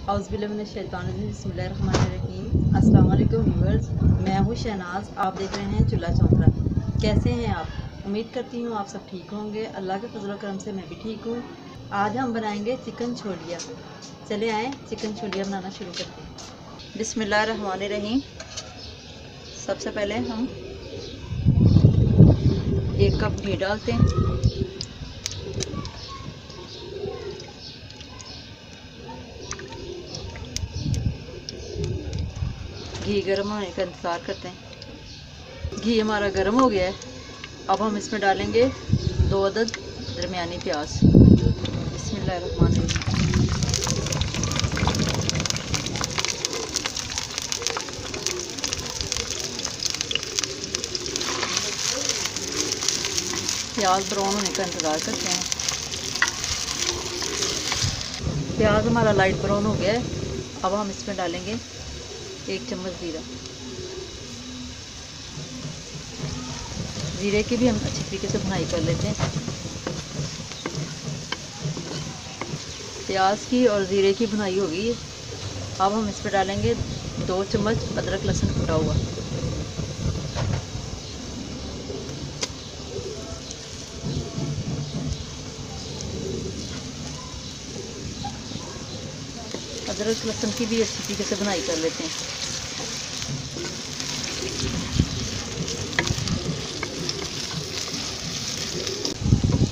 बिस्मिल्लाहिर्रहमानिर्रहीम। अस्सलाम वालेकुम व्यूअर्स, मैं हूँ शहनाज। आप देख रहे हैं चूल्हा चौंतरा। कैसे हैं आप? उम्मीद करती हूँ आप सब ठीक होंगे। अल्लाह के फजल करम से मैं भी ठीक हूँ। आज हम बनाएंगे चिकन छोलिया। चले आए चिकन छोलिया बनाना शुरू करते हैं। बिस्मिल्लाहिर्रहमानिर्रहीम। सबसे पहले हम 1 कप घी डालते हैं। घी गर्म होने का इंतज़ार करते हैं। घी हमारा गर्म हो गया है। अब हम इसमें डालेंगे 2 अदद दरमियानी प्याज। बिस्मिल्लाहिर्रहमानिर्रहीम। प्याज ब्राउन होने का इंतज़ार करते हैं। प्याज हमारा लाइट ब्राउन हो गया है। अब हम इसमें डालेंगे 1 चम्मच ज़ीरा। ज़ीरे की भी हम अच्छी तरीके से भुनाई कर लेते हैं। प्याज की और ज़ीरे की भुनाई हो गई है। अब हम इसमें डालेंगे 2 चम्मच अदरक लहसुन कुटा हुआ। अदरक लहसुन की भी अच्छी तरीके से भुनाई कर लेते हैं।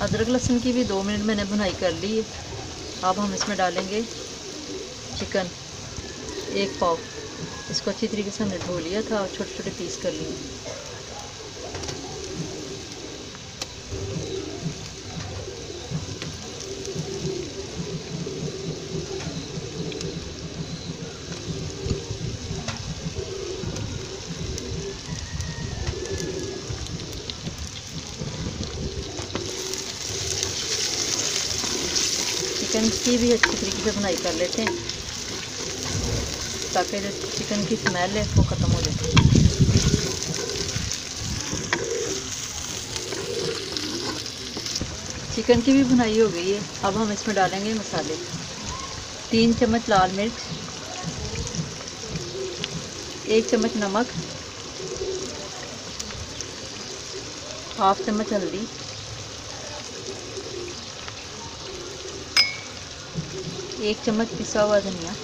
अदरक लहसुन की भी 2 मिनट मैंने भुनाई कर ली है। अब हम इसमें डालेंगे चिकन 1 पाव। इसको अच्छी तरीके से हमने धो लिया था और छोटे छोटे पीस कर लिए। चिकन की भी अच्छी तरीके से भुनाई कर लेते हैं ताकि जो चिकन की स्मेल है वो ख़त्म हो जाए। चिकन की भी भुनाई हो गई है। अब हम इसमें डालेंगे मसाले। 3 चम्मच लाल मिर्च, 1 चम्मच नमक, ½ चम्मच हल्दी, 1 चम्मच पिसा हुआ धनिया,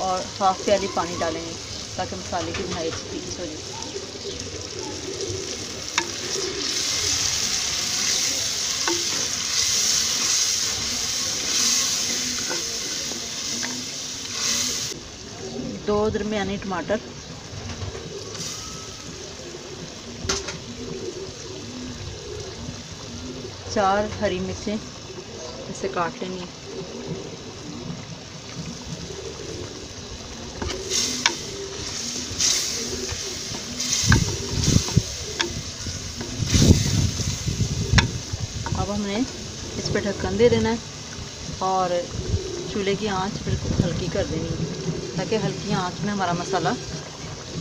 और ½ प्याली पानी डालेंगे ताकि मसाले की भुनाई अच्छी तरीके से हो जाए। दो दरमियानी टमाटर, 4 हरी मिर्चें इसे काट लेनी है। अब हमने इस पर ढक्कन दे देना है और चूल्हे की आंच बिल्कुल हल्की कर देनी है ताकि हल्की आंच में हमारा मसाला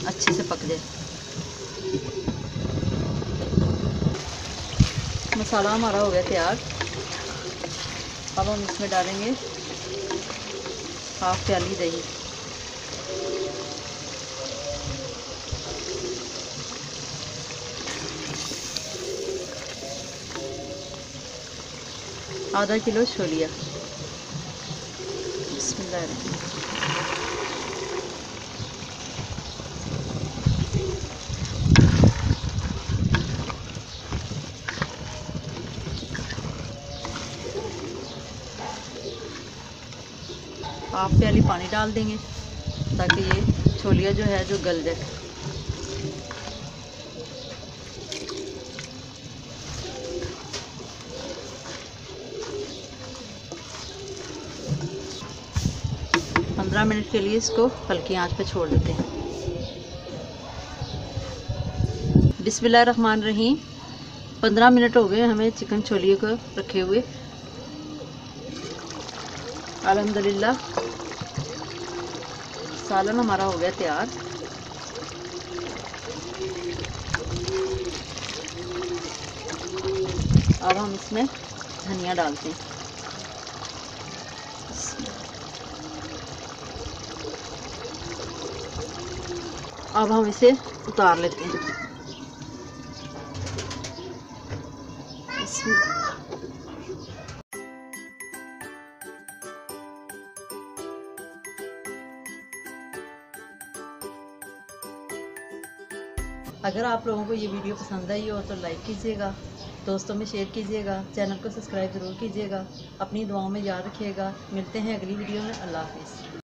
अच्छे से पक जाए। मसाला हमारा हो गया तैयार। अब हम इसमें डालेंगे ½ प्याली दही। ½ किलो छोलिया। बिस्मिल्लाहिर्रहमानिर्रहीम। ½ प्याली पानी डाल देंगे ताकि ये छोलिया जो है जो गल जाए। पंद्रह मिनट के लिए इसको हल्की आंच पे छोड़ देते हैं। बिस्मिल्लाहिर्रहमानिर्रहीम। 15 मिनट हो गए हमें चिकन छोलिए को रखे हुए। अल्हम्दुलिल्लाह सालन हमारा हो गया तैयार। अब हम इसमें धनिया डालते हैं। अब हम इसे उतार लेते हैं। अगर आप लोगों को ये वीडियो पसंद आई हो तो लाइक कीजिएगा, दोस्तों में शेयर कीजिएगा, चैनल को सब्सक्राइब ज़रूर कीजिएगा। अपनी दुआओं में याद रखिएगा। मिलते हैं अगली वीडियो में। अल्लाह हाफिज़।